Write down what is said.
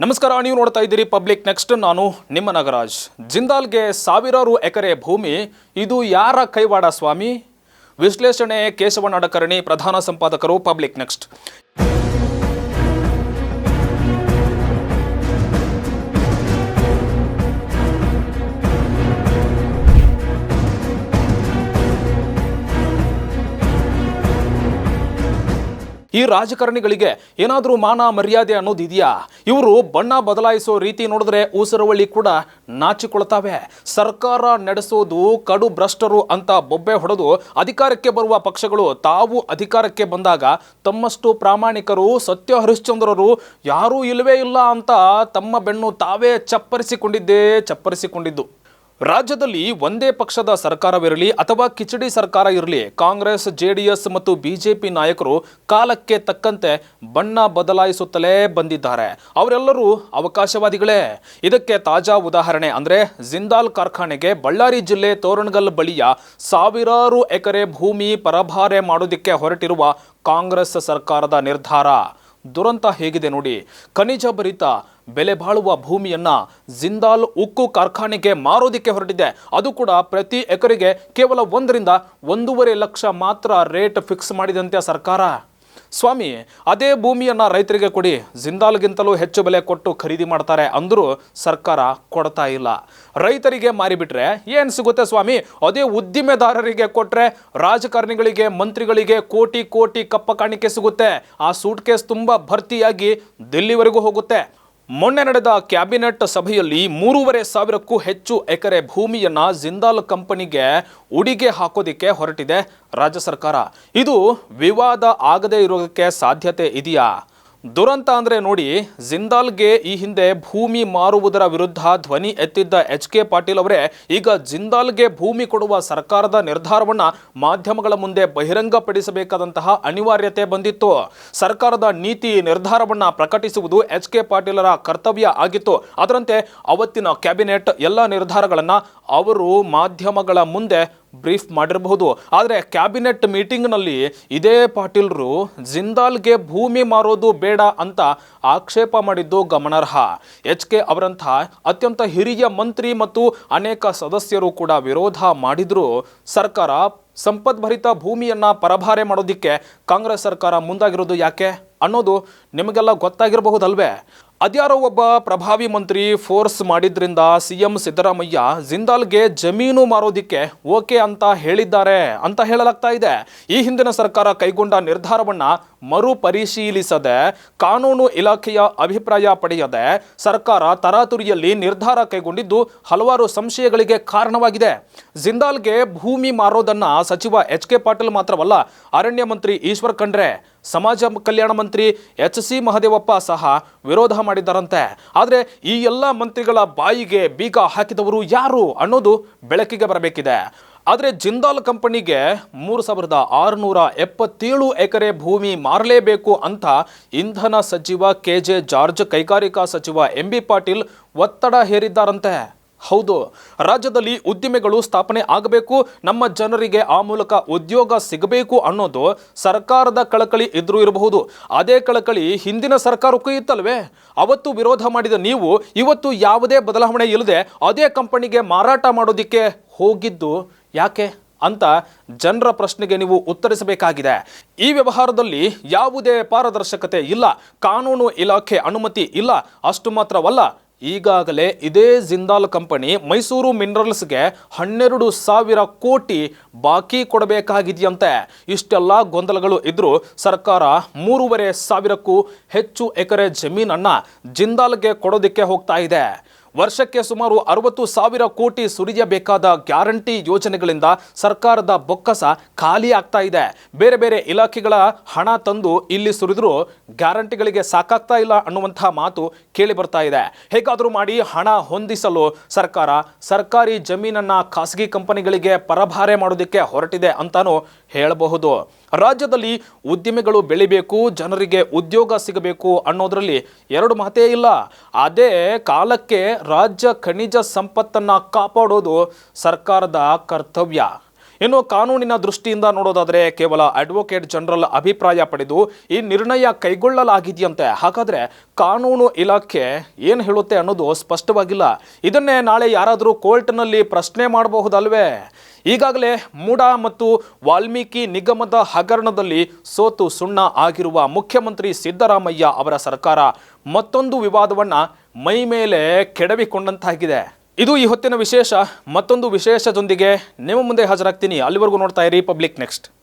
ನಮಸ್ಕಾರ, ನೀವು ನೋಡ್ತಾ ಇದ್ದೀರಿ ಪಬ್ಲಿಕ್ ನೆಕ್ಸ್ಟ್. ನಾನು ನಿಮ್ಮ ನಾಗರಾಜ್. ಜಿಂದಾಲ್ಗೆ ಸಾವಿರಾರು ಎಕರೆ ಭೂಮಿ, ಇದು ಯಾರ ಕೈವಾಡ ಸ್ವಾಮಿ? ವಿಶ್ಲೇಷಣೆ ಕೇಶವ ನಾಡಕರ್ಣಿ, ಪ್ರಧಾನ ಸಂಪಾದಕರು, ಪಬ್ಲಿಕ್ ನೆಕ್ಸ್ಟ್. ಈ ರಾಜಕಾರಣಿಗಳಿಗೆ ಏನಾದರೂ ಮಾನ ಮರ್ಯಾದೆ ಅನ್ನೋದು ಇದೆಯಾ? ಇವರು ಬಣ್ಣ ಬದಲಾಯಿಸೋ ರೀತಿ ನೋಡಿದ್ರೆ ಊಸರವಳ್ಳಿ ಕೂಡ ನಾಚಿಕೊಳ್ತಾವೆ. ಸರ್ಕಾರ ನಡೆಸೋದು ಕಡು ಭ್ರಷ್ಟರು ಅಂತ ಬೊಬ್ಬೆ ಹೊಡೆದು ಅಧಿಕಾರಕ್ಕೆ ಬರುವ ಪಕ್ಷಗಳು ತಾವು ಅಧಿಕಾರಕ್ಕೆ ಬಂದಾಗ ತಮ್ಮಷ್ಟು ಪ್ರಾಮಾಣಿಕರು, ಸತ್ಯ ಹರಿಶ್ಚಂದ್ರರು ಯಾರೂ ಇಲ್ಲವೇ ಇಲ್ಲ ಅಂತ ತಮ್ಮ ಬೆನ್ನು ತಾವೇ ಚಪ್ಪರಿಸಿಕೊಂಡಿದ್ದು. ರಾಜ್ಯದಲ್ಲಿ ಒಂದೇ ಪಕ್ಷದ ಸರ್ಕಾರವಿರಲಿ ಅಥವಾ ಕಿಚಡಿ ಸರ್ಕಾರ ಇರಲಿ, ಕಾಂಗ್ರೆಸ್, ಜೆಡಿಎಸ್ ಮತ್ತು ಬಿಜೆಪಿ ನಾಯಕರು ಕಾಲಕ್ಕೆ ತಕ್ಕಂತೆ ಬಣ್ಣ ಬದಲಾಯಿಸುತ್ತಲೇ ಬಂದಿದ್ದಾರೆ. ಅವರೆಲ್ಲರೂ ಅವಕಾಶವಾದಿಗಳೇ. ಇದಕ್ಕೆ ತಾಜಾ ಉದಾಹರಣೆ ಅಂದರೆ ಜಿಂದಾಲ್ ಕಾರ್ಖಾನೆಗೆ ಬಳ್ಳಾರಿ ಜಿಲ್ಲೆ ತೋರಣಗಲ್ ಬಳಿಯ ಸಾವಿರಾರು ಎಕರೆ ಭೂಮಿ ಪರಭಾರೆ ಮಾಡೋದಕ್ಕೆ ಹೊರಟಿರುವ ಕಾಂಗ್ರೆಸ್ ಸರ್ಕಾರದ ನಿರ್ಧಾರ. ದುರಂತ ಹೇಗಿದೆ ನೋಡಿ. ಖನಿಜ ಭರಿತ ಬೆಲೆ ಬಾಳುವ ಭೂಮಿಯನ್ನ ಜಿಂದಾಲ್ ಉಕ್ಕು ಕಾರ್ಖಾನೆಗೆ ಮಾರೋದಿಕ್ಕೆ ಹೊರಟಿದೆ. ಅದು ಕೂಡ ಪ್ರತಿ ಎಕರೆಗೆ ಕೇವಲ 1 ರಿಂದ 1.5 ಲಕ್ಷ ಮಾತ್ರ ರೇಟ್ ಫಿಕ್ಸ್ ಮಾಡಿದಂತೆ ಸರ್ಕಾರ. ಸ್ವಾಮಿ, ಅದೇ ಭೂಮಿಯನ್ನ ರೈತರಿಗೆ ಕೊಡಿ, ಜಿಂದಾಲ್ಗಿಂತಲೂ ಹೆಚ್ಚು ಬೆಲೆ ಕೊಟ್ಟು ಖರೀದಿ ಮಾಡ್ತಾರೆ ಅಂದರೂ ಸರ್ಕಾರ ಕೊಡ್ತಾ ಇಲ್ಲ. ರೈತರಿಗೆ ಮಾರಿಬಿಟ್ರೆ ಏನು ಸಿಗುತ್ತೆ ಸ್ವಾಮಿ? ಅದೇ ಉದ್ದಿಮೆದಾರರಿಗೆ ಕೊಟ್ರೆ ರಾಜಕಾರಣಿಗಳಿಗೆ, ಮಂತ್ರಿಗಳಿಗೆ ಕೋಟಿ ಕೋಟಿ ಕಪ್ಪ ಕಾಣಿಕೆ ಸಿಗುತ್ತೆ. ಆ ಸೂಟ್ ಕೇಸ್ ತುಂಬ ಭರ್ತಿಯಾಗಿ ದಿಲ್ಲಿವರೆಗೂ ಹೋಗುತ್ತೆ. ಮೊನ್ನೆ ನಡೆದ ಕ್ಯಾಬಿನೆಟ್ ಸಭೆಯಲ್ಲಿ 3,500ಕ್ಕೂ ಹೆಚ್ಚು ಎಕರೆ ಭೂಮಿಯನ್ನ ಜಿಂದಾಲ್ ಕಂಪನಿಗೆ ಉಡಿಗೆ ಹಾಕೋದಿಕ್ಕೆ ಹೊರಟಿದೆ ರಾಜ್ಯ ಸರ್ಕಾರ. ಇದು ವಿವಾದ ಆಗದೇ ಇರೋದಕ್ಕೆ ಸಾಧ್ಯತೆ ಇದೆಯಾ? ದುರಂತ ಅಂದರೆ ನೋಡಿ, ಜಿಂದಾಲ್ಗೆ ಈ ಹಿಂದೆ ಭೂಮಿ ಮಾರುವುದರ ವಿರುದ್ಧ ಧ್ವನಿ ಎತ್ತಿದ್ದ HK ಪಾಟೀಲ್ ಅವರೇ ಈಗ ಜಿಂದಾಲ್ಗೆ ಭೂಮಿ ಕೊಡುವ ಸರ್ಕಾರದ ನಿರ್ಧಾರವನ್ನು ಮಾಧ್ಯಮಗಳ ಮುಂದೆ ಬಹಿರಂಗಪಡಿಸಬೇಕಾದಂತಹ ಅನಿವಾರ್ಯತೆ ಬಂದಿತ್ತು. ಸರ್ಕಾರದ ನೀತಿ ನಿರ್ಧಾರವನ್ನು ಪ್ರಕಟಿಸುವುದು HK ಪಾಟೀಲರ ಕರ್ತವ್ಯ ಆಗಿತ್ತು. ಅದರಂತೆ ಅವತ್ತಿನ ಕ್ಯಾಬಿನೆಟ್ ಎಲ್ಲ ನಿರ್ಧಾರಗಳನ್ನು ಅವರು ಮಾಧ್ಯಮಗಳ ಮುಂದೆ ಬ್ರೀಫ್ ಮಾಡಿರಬಹುದು. ಆದರೆ ಕ್ಯಾಬಿನೆಟ್ ಮೀಟಿಂಗ್ನಲ್ಲಿ ಇದೇ ಪಾಟೀಲ್ರು ಜಿಂದಾಲ್ಗೆ ಭೂಮಿ ಮಾರೋದು ಬೇಡ ಅಂತ ಆಕ್ಷೇಪ ಮಾಡಿದ್ದು ಗಮನಾರ್ಹ. HK ಅವರಂಥ ಅತ್ಯಂತ ಹಿರಿಯ ಮಂತ್ರಿ ಮತ್ತು ಅನೇಕ ಸದಸ್ಯರು ಕೂಡ ವಿರೋಧ ಮಾಡಿದ್ರು. ಸರ್ಕಾರ ಸಂಪದ್ಭರಿತ ಭೂಮಿಯನ್ನ ಪರಭಾರೆ ಮಾಡೋದಿಕ್ಕೆ ಕಾಂಗ್ರೆಸ್ ಸರ್ಕಾರ ಮುಂದಾಗಿರೋದು ಯಾಕೆ ಅನ್ನೋದು ನಿಮಗೆಲ್ಲ ಗೊತ್ತಾಗಿರಬಹುದಲ್ವೇ? ಅದ್ಯಾರೋ ಒಬ್ಬ ಪ್ರಭಾವಿ ಮಂತ್ರಿ ಫೋರ್ಸ್ ಮಾಡಿದ್ರಿಂದ CM ಸಿದ್ದರಾಮಯ್ಯ ಜಿಂದಾಲ್ಗೆ ಜಮೀನು ಮಾರೋದಿಕ್ಕೆ ಓಕೆ ಅಂತ ಹೇಳಿದ್ದಾರೆ ಅಂತ ಹೇಳಲಾಗ್ತಾ ಇದೆ. ಈ ಹಿಂದಿನ ಸರ್ಕಾರ ಕೈಗೊಂಡ ನಿರ್ಧಾರವನ್ನ ಮರುಪರಿಶೀಲಿಸದೆ, ಕಾನೂನು ಇಲಾಖೆಯ ಅಭಿಪ್ರಾಯ ಪಡೆಯದೆ ಸರ್ಕಾರ ತರಾತುರಿಯಲ್ಲಿ ನಿರ್ಧಾರ ಕೈಗೊಂಡಿದ್ದು ಹಲವಾರು ಸಂಶಯಗಳಿಗೆ ಕಾರಣವಾಗಿದೆ. ಜಿಂದಾಲ್ಗೆ ಭೂಮಿ ಮಾರೋದನ್ನ ಸಚಿವ HK ಪಾಟೀಲ್ ಮಾತ್ರವಲ್ಲ, ಅರಣ್ಯ ಮಂತ್ರಿ ಈಶ್ವರ್ ಖಂಡ್ರೆ, ಸಮಾಜ ಕಲ್ಯಾಣ ಮಂತ್ರಿ HC ಮಹದೇವಪ್ಪ ಸಹ ವಿರೋಧ ಮಾಡಿದ್ದಾರಂತೆ. ಆದರೆ ಈ ಎಲ್ಲ ಮಂತ್ರಿಗಳ ಬಾಯಿಗೆ ಬೀಗ ಹಾಕಿದವರು ಯಾರು ಅನ್ನೋದು ಬೆಳಕಿಗೆ ಬರಬೇಕಿದೆ. ಆದರೆ ಜಿಂದಾಲ್ ಕಂಪನಿಗೆ 3,677 ಎಕರೆ ಭೂಮಿ ಮಾರಲೇಬೇಕು ಅಂತ ಇಂಧನ ಸಚಿವ KJ ಜಾರ್ಜ್, ಕೈಗಾರಿಕಾ ಸಚಿವ MB ಪಾಟೀಲ್ ಒತ್ತಡ ಹೇರಿದ್ದಾರಂತೆ. ಹೌದು, ರಾಜ್ಯದಲ್ಲಿ ಉದ್ದಿಮೆಗಳು ಸ್ಥಾಪನೆ ಆಗಬೇಕು, ನಮ್ಮ ಜನರಿಗೆ ಆ ಮೂಲಕ ಉದ್ಯೋಗ ಸಿಗಬೇಕು ಅನ್ನೋದು ಸರ್ಕಾರದ ಕಳಕಳಿ ಇದ್ರೂ ಇರಬಹುದು. ಅದೇ ಕಳಕಳಿ ಹಿಂದಿನ ಸರ್ಕಾರಕ್ಕೂ ಇತ್ತಲ್ವೇ? ಅವತ್ತು ವಿರೋಧ ಮಾಡಿದ ನೀವು ಇವತ್ತು ಯಾವುದೇ ಬದಲಾವಣೆ ಇಲ್ಲದೆ ಅದೇ ಕಂಪನಿಗೆ ಮಾರಾಟ ಮಾಡೋದಿಕ್ಕೆ ಹೋಗಿದ್ದು ಯಾಕೆ ಅಂತ ಜನರ ಪ್ರಶ್ನೆಗೆ ನೀವು ಉತ್ತರಿಸಬೇಕಾಗಿದೆ. ಈ ವ್ಯವಹಾರದಲ್ಲಿ ಯಾವುದೇ ಪಾರದರ್ಶಕತೆ ಇಲ್ಲ, ಕಾನೂನು ಇಲಾಖೆ ಅನುಮತಿ ಇಲ್ಲ. ಅಷ್ಟು ಮಾತ್ರವಲ್ಲ, ಈಗಾಗಲೇ ಇದೇ ಜಿಂದಾಲ್ ಕಂಪನಿ ಮೈಸೂರು ಮಿನರಲ್ಸ್ಗೆ 12,000 ಕೋಟಿ ಬಾಕಿ ಕೊಡಬೇಕಾಗಿದೆಯಂತೆ. ಇಷ್ಟೆಲ್ಲ ಗೊಂದಲಗಳು ಇದ್ರೂ ಸರ್ಕಾರ 3,500ಕ್ಕೂ ಹೆಚ್ಚು ಎಕರೆ ಜಮೀನನ್ನ ಜಿಂದಾಲ್ಗೆ ಕೊಡೋದಕ್ಕೆ ಹೋಗ್ತಾ ಇದೆ. ವರ್ಷಕ್ಕೆ ಸುಮಾರು 60,000 ಕೋಟಿ ಸುರಿಯಬೇಕಾದ ಗ್ಯಾರಂಟಿ ಯೋಜನೆಗಳಿಂದ ಸರ್ಕಾರದ ಬೊಕ್ಕಸ ಖಾಲಿ ಆಗ್ತಾ ಇದೆ. ಬೇರೆ ಬೇರೆ ಇಲಾಖೆಗಳ ಹಣ ತಂದು ಇಲ್ಲಿ ಸುರಿದ್ರೂ ಗ್ಯಾರಂಟಿಗಳಿಗೆ ಸಾಕಾಗ್ತಾ ಇಲ್ಲ ಅನ್ನುವಂಥ ಮಾತು ಕೇಳಿ ಬರ್ತಾ ಇದೆ. ಹೇಗಾದರೂ ಮಾಡಿ ಹಣ ಹೊಂದಿಸಲು ಸರ್ಕಾರ ಸರ್ಕಾರಿ ಜಮೀನನ್ನ ಖಾಸಗಿ ಕಂಪನಿಗಳಿಗೆ ಪರಭಾರೆ ಮಾಡೋದಕ್ಕೆ ಹೊರಟಿದೆ ಅಂತಾನೂ ಹೇಳಬಹುದು. ರಾಜ್ಯದಲ್ಲಿ ಉದ್ಯಮಿಗಳು ಬೆಳಿಬೇಕು, ಜನರಿಗೆ ಉದ್ಯೋಗ ಸಿಗಬೇಕು ಅನ್ನೋದರಲ್ಲಿ ಎರಡು ಮಾತೇ ಇಲ್ಲ. ಅದೇ ಕಾಲಕ್ಕೆ ರಾಜ್ಯ ಖನಿಜ ಸಂಪತ್ತನ್ನು ಕಾಪಾಡೋದು ಸರ್ಕಾರದ ಕರ್ತವ್ಯ. ಇನ್ನು ಕಾನೂನಿನ ದೃಷ್ಟಿಯಿಂದ ನೋಡೋದಾದ್ರೆ ಕೇವಲ ಅಡ್ವೊಕೇಟ್ ಜನರಲ್ ಅಭಿಪ್ರಾಯ ಪಡೆದು ಈ ನಿರ್ಣಯ ಕೈಗೊಳ್ಳಲಾಗಿದೆಯಂತೆ. ಹಾಗಾದ್ರೆ ಕಾನೂನು ಇಲಾಖೆ ಏನು ಹೇಳುತ್ತೆ ಅನ್ನೋದು ಸ್ಪಷ್ಟವಾಗಿಲ್ಲ. ಇದನ್ನೇ ನಾಳೆ ಯಾರಾದರೂ ಕೋರ್ಟ್ನಲ್ಲಿ ಪ್ರಶ್ನೆ ಮಾಡಬಹುದಲ್ವೇ? ಈಗಾಗಲೇ ಮೂಡಾ ಮತ್ತು ವಾಲ್ಮೀಕಿ ನಿಗಮದ ಹಗರಣದಲ್ಲಿ ಸೋತು ಸುಣ್ಣ ಆಗಿರುವ ಮುಖ್ಯಮಂತ್ರಿ ಸಿದ್ದರಾಮಯ್ಯ ಅವರ ಸರ್ಕಾರ ಮತ್ತೊಂದು ವಿವಾದವನ್ನ ಮೈ ಮೇಲೆ ಕೆಡವಿಕೊಂಡಂತಾಗಿದೆ. ಇದು ಈ ಹೊತ್ತಿನ ವಿಶೇಷ. ಮತ್ತೊಂದು ವಿಶೇಷದೊಂದಿಗೆ ನಿಮ್ಮ ಮುಂದೆ ಹಾಜರಾಗ್ತೀನಿ. ಅಲ್ಲಿವರೆಗೂ ನೋಡ್ತಾ ಇರಿ ಪಬ್ಲಿಕ್ ನೆಕ್ಸ್ಟ್.